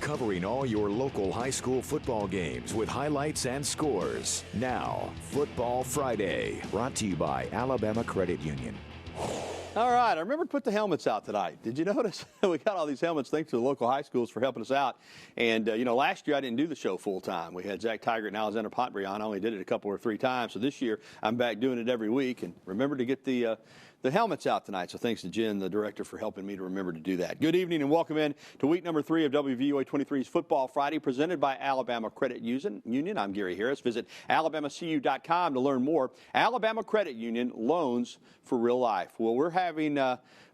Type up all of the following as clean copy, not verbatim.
covering all your local high school football games with highlights and scores. Now, Football Friday, brought to you by Alabama Credit Union. All right, I remember to put the helmets out tonight. Did you notice? We got all these helmets thanks to the local high schools for helping us out. And, last year I didn't do the show full time. We had Zach Tigert and Alexander Pontbriand on. I only did it a couple or three times. So this year I'm back doing it every week. And remember to get the helmets out tonight. So thanks to Jen, the director, for helping me to remember to do that. Good evening and welcome in to week number 3 of WVUA 23's Football Friday, presented by Alabama Credit Union. I'm Gary Harris. Visit alabamacu.com to learn more. Alabama Credit Union, loans for real life. Well, we're having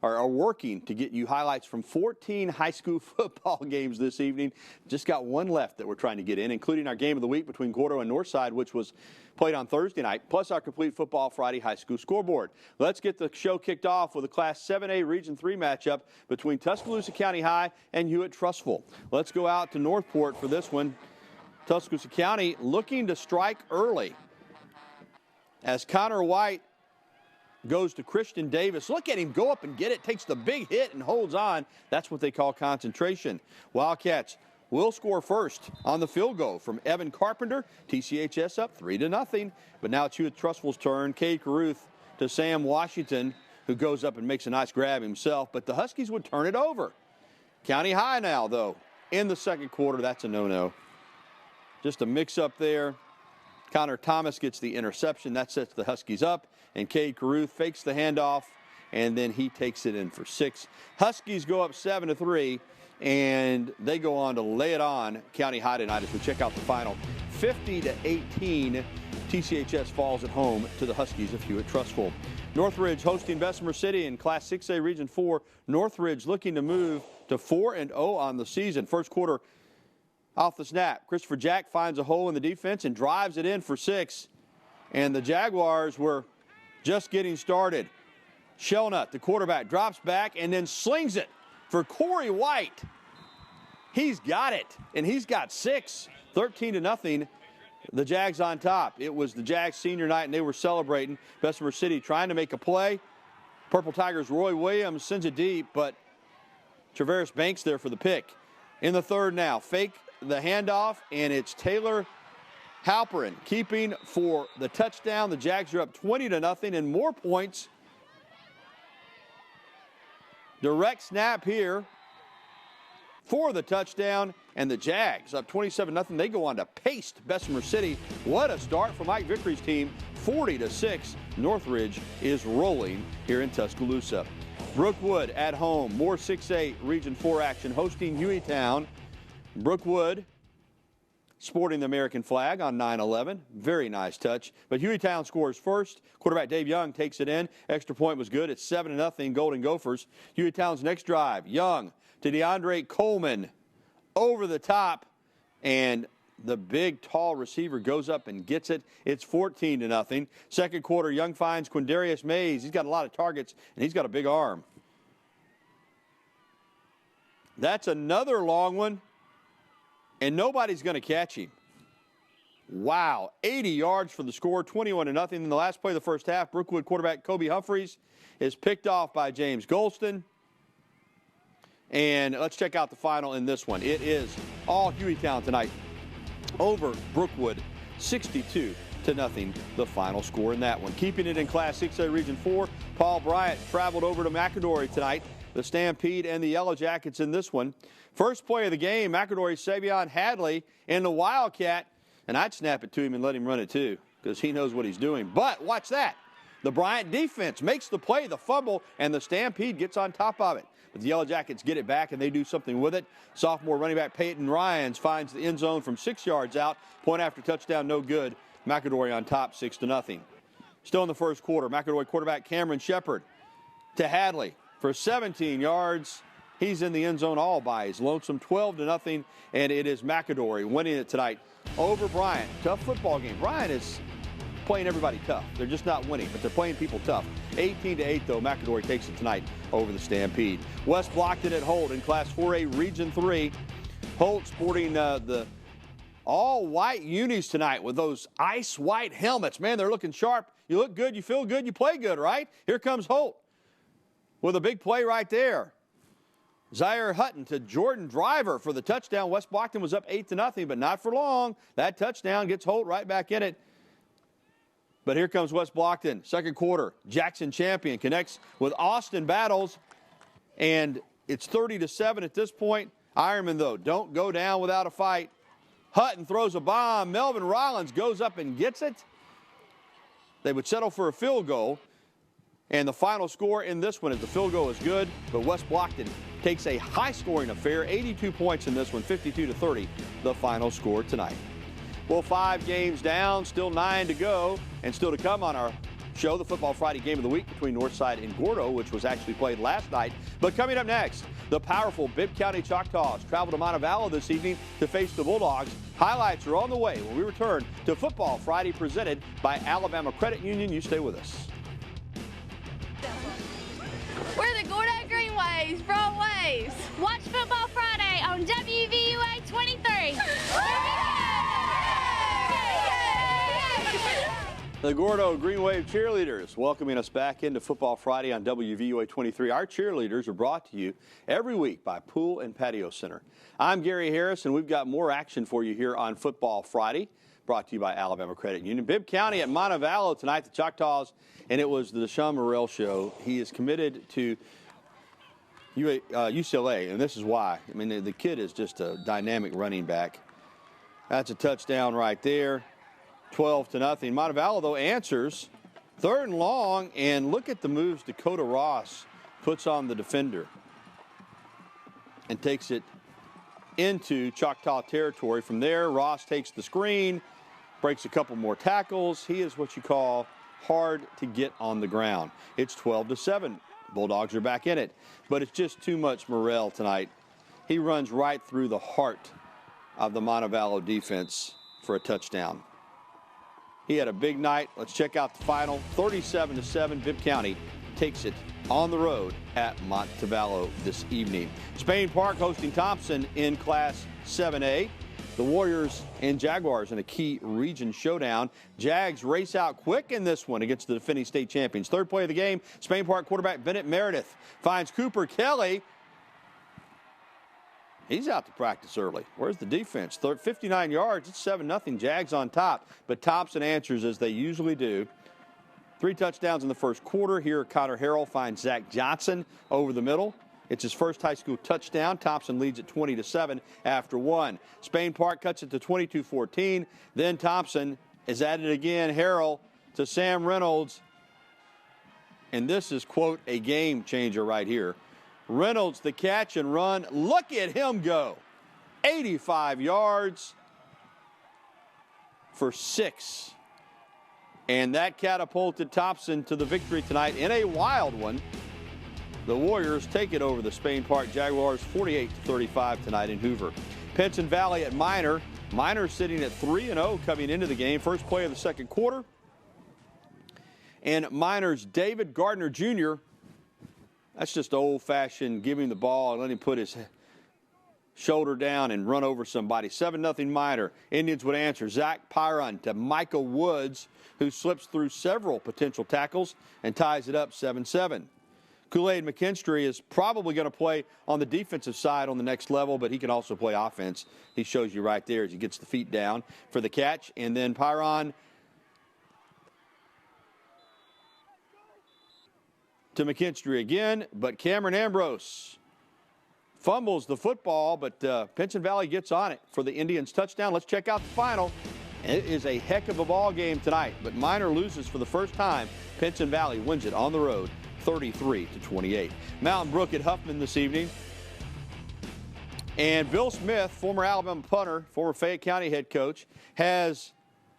are working to get you highlights from 14 high school football games this evening. Just got one left that we're trying to get in, including our game of the week between Gordo and Northside, which was played on Thursday night, plus our complete Football Friday high school scoreboard. Let's get the show kicked off with a Class 7A Region 3 matchup between Tuscaloosa County High and Hewitt-Trussville. Let's go out to Northport for this one. Tuscaloosa County looking to strike early as Connor White goes to Christian Davis. Look at him go up and get it, takes the big hit and holds on. That's what they call concentration. Wildcats will score first on the field goal from Evan Carpenter. TCHS up 3-0. But now it's Hewitt-Trussville's turn. Cade Caruth to Sam Washington, who goes up and makes a nice grab himself. But the Huskies would turn it over. County High now, though, in the second quarter. That's a no-no. Just a mix-up there. Connor Thomas gets the interception. That sets the Huskies up. And Cade Caruth fakes the handoff, and then he takes it in for 6. Huskies go up 7-3, and they go on to lay it on County High tonight as we check out the final. 50-18, TCHS falls at home to the Huskies of Hewitt-Trussville. Northridge hosting Bessemer City in Class 6A Region 4. Northridge looking to move to 4-0 on the season. First quarter off the snap. Christopher Jack finds a hole in the defense and drives it in for 6. And the Jaguars were just getting started. Shelnut, the quarterback, drops back and then slings it for Corey White. He's got it, and he's got 6. 13-0. The Jags on top. It was the Jags senior night, and they were celebrating. Bessemer City trying to make a play. Purple Tigers' Roy Williams sends it deep, but Traveris Banks there for the pick. In the third now, fake the handoff, and it's Taylor Halperin keeping for the touchdown. The Jags are up 20-0 and more points. Direct snap here for the touchdown, and the Jags up 27-0. They go on to paste Bessemer City. What a start for Mike Vickery's team. 40-6. Northridge is rolling here in Tuscaloosa. Brookwood at home. More 6A Region 4 action hosting Hueytown. Brookwood sporting the American flag on 9/11. Very nice touch. But Hueytown scores first. Quarterback Dave Young takes it in. Extra point was good. It's 7-0 Golden Gophers. Hueytown's next drive. Young to DeAndre Coleman over the top. And the big, tall receiver goes up and gets it. It's 14-0. Second quarter, Young finds Quindarius Mays. He's got a lot of targets, and he's got a big arm. That's another long one. And nobody's going to catch him. Wow, 80 yards for the score, 21-0. In the last play of the first half, Brookwood quarterback Kobe Humphreys is picked off by James Golston. And let's check out the final in this one. It is all Hueytown tonight over Brookwood, 62-0, the final score in that one. Keeping it in Class 6A Region 4, Paul Bryant traveled over to McAdory tonight. The Stampede and the Yellow Jackets in this one. First play of the game, McAdory Savion Hadley and the Wildcat. And I'd snap it to him and let him run it too, because he knows what he's doing. But watch that. The Bryant defense makes the play, the fumble, and the Stampede gets on top of it. But the Yellow Jackets get it back, and they do something with it. Sophomore running back Peyton Ryans finds the end zone from 6 yards out. Point after touchdown, no good. McAdory on top, 6-0. Still in the first quarter, McAdory quarterback Cameron Shepard to Hadley for 17 yards. He's in the end zone all by his lonesome, 12-0, and it is McAdory winning it tonight over Bryant. Tough football game. Bryant is playing everybody tough. They're just not winning, but they're playing people tough. 18-8, though, McAdory takes it tonight over the Stampede. West Blocton at Holt in Class 4A Region 3. Holt sporting the all-white unis tonight with those ice-white helmets. Man, they're looking sharp. You look good, you feel good, you play good, right? Here comes Holt with a big play right there. Zaire Hutton to Jordan Driver for the touchdown. West Blocton was up 8-0, but not for long. That touchdown gets Holt right back in it. But here comes West Blocton. Second quarter, Jackson Champion connects with Austin Battles, and it's 30-7 at this point. Ironman, though, don't go down without a fight. Hutton throws a bomb. Melvin Rollins goes up and gets it. They would settle for a field goal. And the final score in this one is the field goal is good, but West Blocton takes a high-scoring affair, 82 points in this one, 52-30, the final score tonight. Well, 5 games down, still 9 to go, and still to come on our show, the Football Friday game of the week between Northside and Gordo, which was actually played last night. But coming up next, the powerful Bibb County Choctaws travel to Montevallo this evening to face the Bulldogs. Highlights are on the way when we return to Football Friday presented by Alabama Credit Union. You stay with us. We're the Gordo Greenways, Broadways. Watch Football Friday on WVUA 23. The Gordo Green Wave cheerleaders welcoming us back into Football Friday on WVUA 23. Our cheerleaders are brought to you every week by Pool and Patio Center. I'm Gary Harris, and we've got more action for you here on Football Friday, brought to you by Alabama Credit Union. Bibb County at Montevallo tonight, the Choctaws, and it was the Deshaun Morrell show. He is committed to UCLA, and this is why. I mean, the kid is just a dynamic running back. That's a touchdown right there. 12-0. Montevallo, though, answers. 3rd and long, and look at the moves Dakota Ross puts on the defender and takes it into Choctaw territory. From there, Ross takes the screen, breaks a couple more tackles. He is what you call hard to get on the ground. It's 12-7. Bulldogs are back in it, but it's just too much Morrell tonight. He runs right through the heart of the Montevallo defense for a touchdown. He had a big night. Let's check out the final. 37-7, Bibb County takes it on the road at Montevallo this evening. Spain Park hosting Thompson in Class 7A. The Warriors and Jaguars in a key region showdown. Jags race out quick in this one against the defending state champions. Third play of the game, Spain Park quarterback Bennett Meredith finds Cooper Kelly. He's out to practice early. Where's the defense? 59 yards. It's 7-0. Jags on top. But Thompson answers as they usually do. 3 touchdowns in the first quarter. Here, Connor Harrell finds Zach Johnson over the middle. It's his first high school touchdown. Thompson leads at 20-7 after 1. Spain Park cuts it to 22-14. Then Thompson is at it again. Harrell to Sam Reynolds. And this is, quote, a game changer right here. Reynolds, the catch and run. Look at him go. 85 yards for 6. And that catapulted Thompson to the victory tonight in a wild one. The Warriors take it over the Spain Park Jaguars 48-35 tonight in Hoover. Pinson Valley at Minor. Minor sitting at 3-0 coming into the game. First play of the second quarter. And Minor's David Gardner Jr., that's just old-fashioned, give him the ball and let him put his shoulder down and run over somebody. 7-0 Minor. Indians would answer. Zach Pyron to Michael Woods, who slips through several potential tackles and ties it up 7-7. Kool-Aid McKinstry is probably going to play on the defensive side on the next level, but he can also play offense. He shows you right there as he gets the feet down for the catch. And then Pyron to McKinstry again, but Cameron Ambrose fumbles the football, but Pinson Valley gets on it for the Indians' touchdown. Let's check out the final. It is a heck of a ball game tonight, but Minor loses for the first time. Pinson Valley wins it on the road, 33-28. Mountain Brook at Huffman this evening. And Bill Smith, former Alabama punter, former Fayette County head coach, has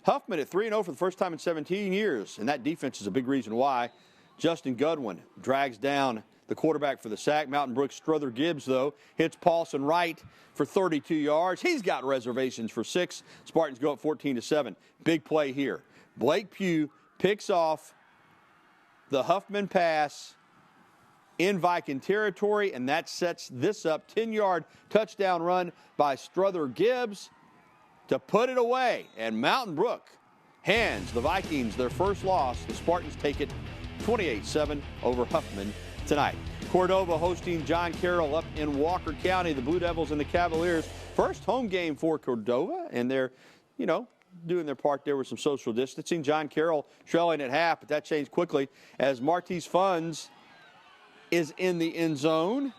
Huffman at 3-0 for the first time in 17 years, and that defense is a big reason why. Justin Goodwin drags down the quarterback for the sack. Mountain Brook's Strother Gibbs, though, hits Paulson Wright for 32 yards. He's got reservations for 6. Spartans go up 14-7. Big play here. Blake Pugh picks off the Huffman pass in Viking territory, and that sets this up. 10-yard touchdown run by Strother Gibbs to put it away. And Mountain Brook hands the Vikings their first loss. The Spartans take it 28-7 over Huffman tonight. Cordova hosting John Carroll up in Walker County. The Blue Devils and the Cavaliers. First home game for Cordova, and they're, doing their part there with some social distancing. John Carroll trailing at half, but that changed quickly as Martise Funds is in the end zone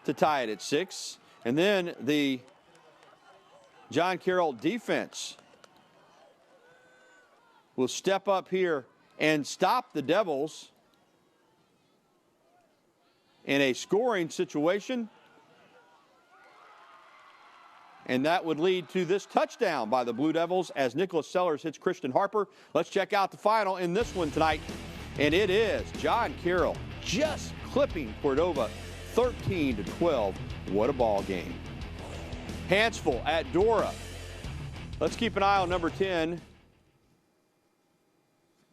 to tie it at 6. And then the John Carroll defense will step up here and stop the Devils in a scoring situation. And that would lead to this touchdown by the Blue Devils as Nicholas Sellers hits Christian Harper. Let's check out the final in this one tonight. And it is John Carroll just clipping Cordova 13-12. What a ball game. Hanceville at Dora. Let's keep an eye on number 10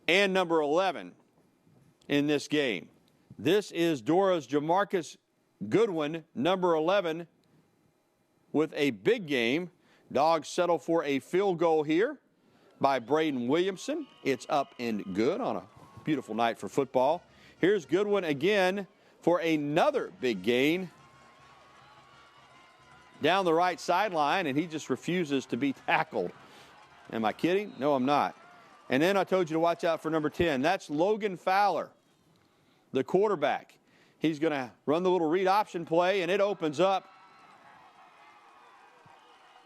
and number 11 in this game. This is Dora's Jamarcus Goodwin, number 11, with a big game. Dogs settle for a field goal here by Braden Williamson. It's up and good on a beautiful night for football. Here's Goodwin again for another big gain down the right sideline, and he just refuses to be tackled. Am I kidding? No, I'm not. And then I told you to watch out for number 10. That's Logan Fowler, the quarterback. He's going to run the little read option play, and it opens up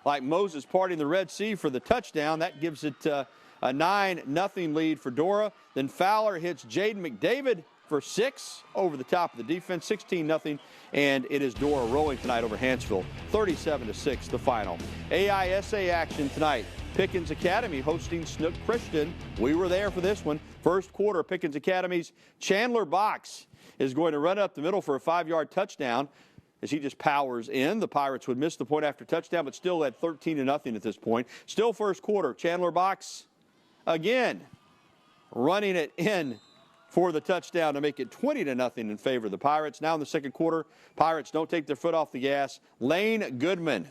like Moses parting the Red Sea for the touchdown. That gives it a 9-0 lead for Dora. Then Fowler hits Jaden McDavid for 6 over the top of the defense, 16-0, and it is Dora rolling tonight over Hanceville, 37-6 the final. AISA action tonight. Pickens Academy hosting Snook Christian. We were there for this one. First quarter, Pickens Academy's Chandler Box is going to run up the middle for a 5-yard touchdown. As he just powers in, the Pirates would miss the point after touchdown, but still at 13-0 at this point. Still first quarter, Chandler Box again running it in for the touchdown to make it 20-0 in favor of the Pirates. Now in the second quarter, Pirates don't take their foot off the gas. Lane Goodman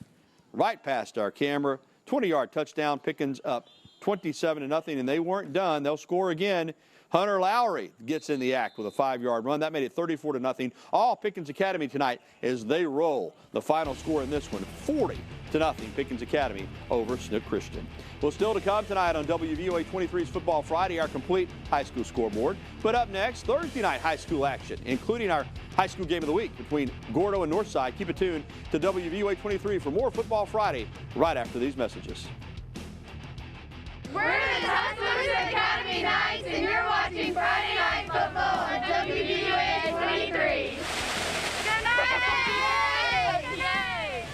right past our camera, 20-yard touchdown. Pickens up 27-0, and they weren't done. They'll score again. Hunter Lowry gets in the act with a 5-yard run. That made it 34-0. All Pickens Academy tonight as they roll. The final score in this one, 40-0. Pickens Academy over Snook Christian. Well, still to come tonight on WVUA 23's Football Friday, our complete high school scoreboard. But up next, Thursday night high school action, including our high school game of the week between Gordo and Northside. Keep it tuned to WVUA 23 for more Football Friday right after these messages. We're the Tuscaloosa Academy Knights, and you're watching Friday Night Football on WVUA 23. Good night! Yay!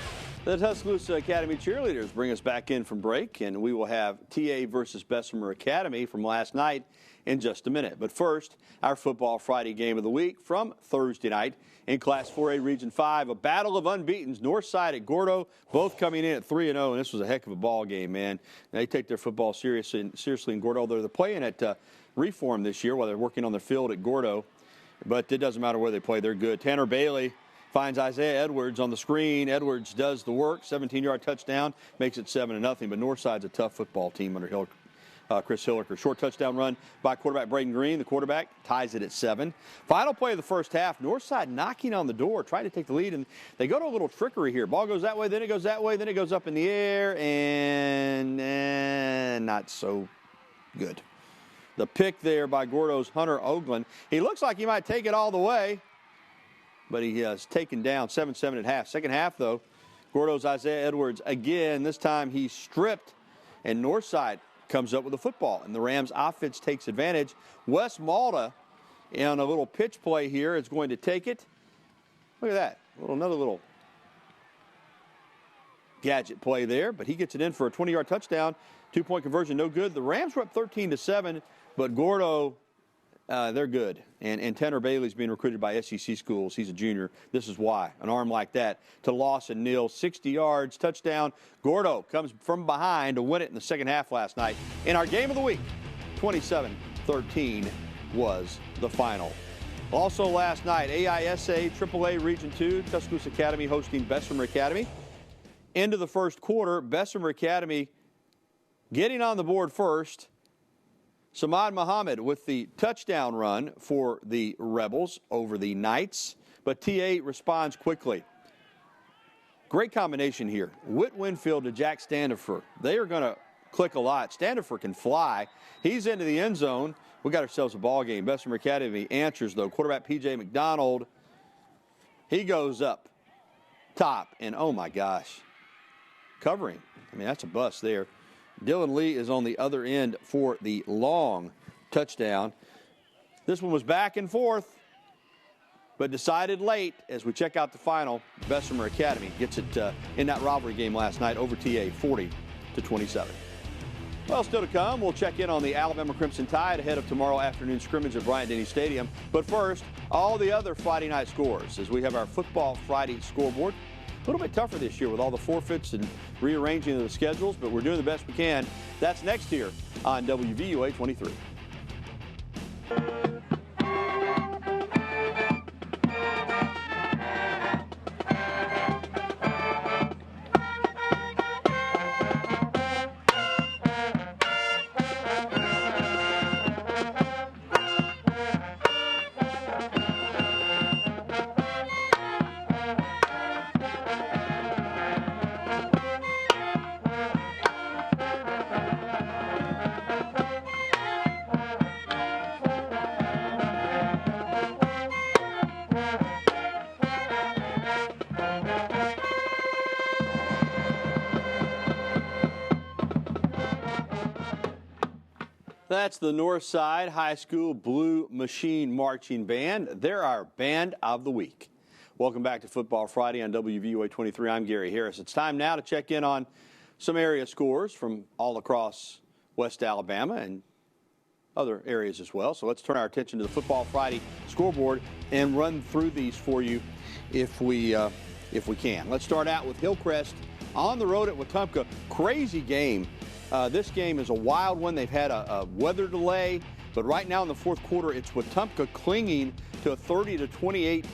The Tuscaloosa Academy cheerleaders bring us back in from break, and we will have TA versus Bessemer Academy from last night in just a minute. But first, our Football Friday game of the week from Thursday night in Class 4A Region 5, a battle of unbeatens. Northside at Gordo, both coming in at 3-0, and this was a heck of a ball game, man. They take their football seriously in Gordo. They're playing at Reform this year while they're working on their field at Gordo, but it doesn't matter where they play. They're good. Tanner Bailey finds Isaiah Edwards on the screen. Edwards does the work, 17-yard touchdown, makes it 7-0, but Northside's a tough football team under Chris Hilliker. Short touchdown run by quarterback Braden Green. The quarterback ties it at 7. Final play of the first half, Northside knocking on the door, trying to take the lead, and they go to a little trickery here. Ball goes that way, then it goes that way, then it goes up in the air, and not so good. The pick there by Gordo's Hunter Oakland. He looks like he might take it all the way, but he has taken down 7-7 at half. Second half, though, Gordo's Isaiah Edwards again. This time he's stripped, and Northside comes up with the football, and the Rams offense takes advantage. Wes Malta on a little pitch play here is going to take it. Look at that. Another little gadget play there, but he gets it in for a 20-yard touchdown. 2-point conversion, no good. The Rams were up 13-7, but Gordo, they're good. And Tanner Bailey's being recruited by SEC schools. He's a junior. This is why. An arm like that to Lawson Neal, 60 yards, touchdown. Gordo comes from behind to win it in the second half last night. In our game of the week, 27-13 was the final. Also last night, AISA AAA Region 2, Tuscaloosa Academy hosting Bessemer Academy. Into the first quarter, Bessemer Academy getting on the board first. Samad Muhammad with the touchdown run for the Rebels over the Knights, but TA responds quickly. Great combination here. Whit Winfield to Jack Standifer. They are going to click a lot. Standifer can fly. He's into the end zone. We got ourselves a ball game. Bessemer Academy answers, though. Quarterback P.J. McDonald, he goes up top, and oh my gosh, covering. I mean, that's a bust there. Dylan Lee is on the other end for the long touchdown. This one was back and forth, but decided late as we check out the final. Bessemer Academy gets it in that rivalry game last night over TA 40-27. Well, still to come, we'll check in on the Alabama Crimson Tide ahead of tomorrow afternoon scrimmage at Bryant-Denny Stadium. But first, all the other Friday night scores as we have our Football Friday scoreboard. A little bit tougher this year with all the forfeits and rearranging of the schedules, but we're doing the best we can. That's next here on WVUA 23. That's the Northside High School Blue Machine Marching Band. They're our Band of the Week. Welcome back to Football Friday on WVUA 23. I'm Gary Harris. It's time now to check in on some area scores from all across West Alabama and other areas as well. So let's turn our attention to the Football Friday scoreboard and run through these for you if we can. Let's start out with Hillcrest on the road at Wetumpka. Crazy game. This game is a wild one. They've had a weather delay, but right now in the fourth quarter, it's Wetumpka clinging to a 30-28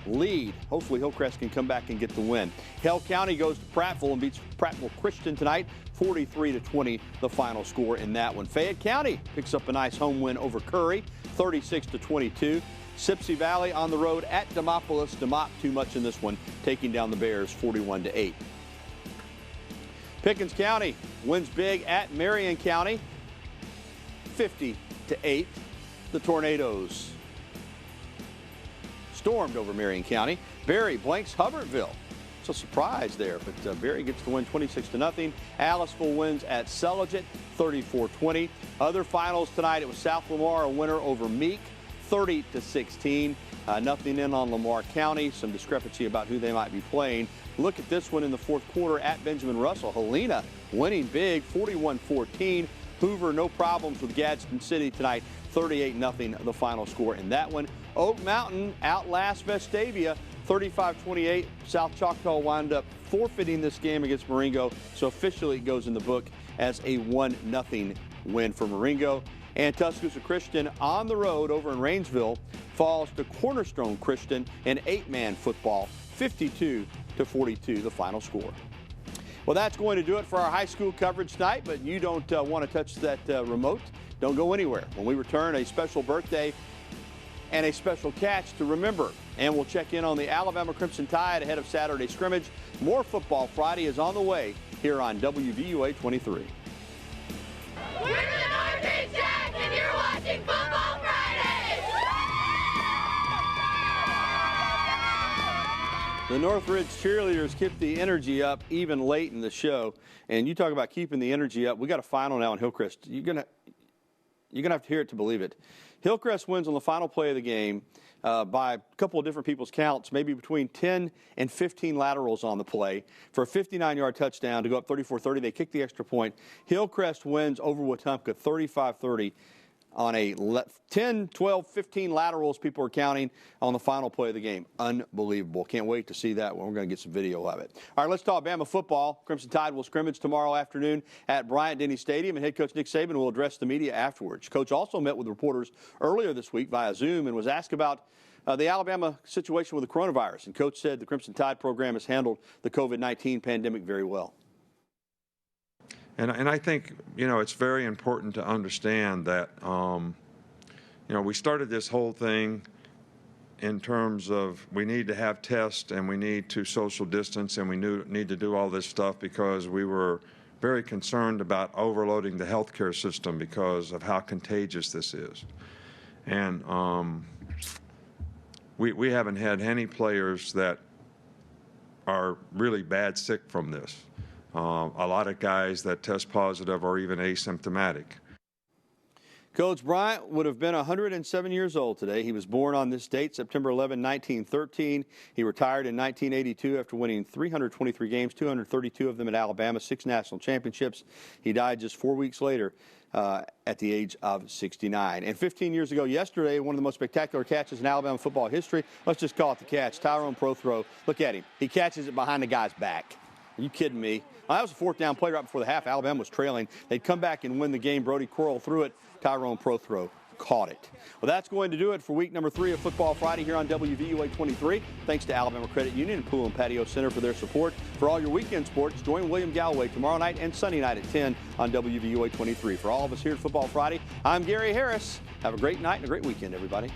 lead. Hopefully Hillcrest can come back and get the win. Hale County goes to Prattville and beats Prattville Christian tonight, 43-20 the final score in that one. Fayette County picks up a nice home win over Curry, 36-22. Sipsey Valley on the road at Demopolis. Demop too much in this one, taking down the Bears 41-8. Pickens County wins big at Marion County, 50-8. The Tornadoes stormed over Marion County. Berry blanks Hubbardsville. It's a surprise there, but Berry gets to win 26-0. Aliceville wins at Sulligent, 34-20. Other finals tonight, it was South Lamar, a winner over Meek, 30-16. Nothing in on Lamar County. Some discrepancy about who they might be playing. Look at this one in the fourth quarter at Benjamin Russell. Helena winning big, 41-14. Hoover, no problems with Gadsden City tonight, 38-0 the final score in that one. Oak Mountain outlasts Vestavia, 35-28. South Choctaw wound up forfeiting this game against Marengo, so officially it goes in the book as a 1-0 win for Marengo. And Tuscaloosa Christian on the road over in Rainsville falls to Cornerstone Christian in 8-man football, 52-42 the final score. Well, that's going to do it for our high school coverage tonight, but you don't want to touch that remote. Don't go anywhere. When we return, a special birthday and a special catch to remember. And we'll check in on the Alabama Crimson Tide ahead of Saturday scrimmage. More Football Friday is on the way here on WVUA 23. We're the Northridge Jacks, and you're watching Football Friday! The Northridge cheerleaders keep the energy up even late in the show. And you talk about keeping the energy up. We got a final now in Hillcrest. You're gonna have to hear it to believe it. Hillcrest wins on the final play of the game by a couple of different people's counts, maybe between 10 and 15 laterals on the play for a 59-yard touchdown to go up 34-30. They kick the extra point. Hillcrest wins over Wetumpka 35-30 on a 10, 12, 15 laterals people are counting on the final play of the game. Unbelievable. Can't wait to see that one. We're going to get some video of it. All right, let's talk Bama football. Crimson Tide will scrimmage tomorrow afternoon at Bryant-Denny Stadium, and head coach Nick Saban will address the media afterwards. Coach also met with reporters earlier this week via Zoom and was asked about the Alabama situation with the coronavirus. And Coach said the Crimson Tide program has handled the COVID-19 pandemic very well. And I think, you know, it's very important to understand that, you know, we started this whole thing in terms of we need to have tests and we need to social distance and we need to do all this stuff because we were very concerned about overloading the healthcare system because of how contagious this is. And we haven't had any players that are really bad sick from this. A lot of guys that test positive are even asymptomatic. Coach Bryant would have been 107 years old today. He was born on this date, September 11, 1913. He retired in 1982 after winning 323 games, 232 of them at Alabama, 6 national championships. He died just 4 weeks later at the age of 69. And 15 years ago yesterday, one of the most spectacular catches in Alabama football history. Let's just call it the catch. Tyrone Pro throw. Look at him. He catches it behind the guy's back. Are you kidding me? Well, that was a 4th down play right before the half. Alabama was trailing. They'd come back and win the game. Brody Corral threw it. Tyrone Pro throw caught it. Well, that's going to do it for week number 3 of Football Friday here on WVUA 23. Thanks to Alabama Credit Union and Pool and Patio Center for their support. For all your weekend sports, join William Galloway tomorrow night and Sunday night at 10 on WVUA 23. For all of us here at Football Friday, I'm Gary Harris. Have a great night and a great weekend, everybody.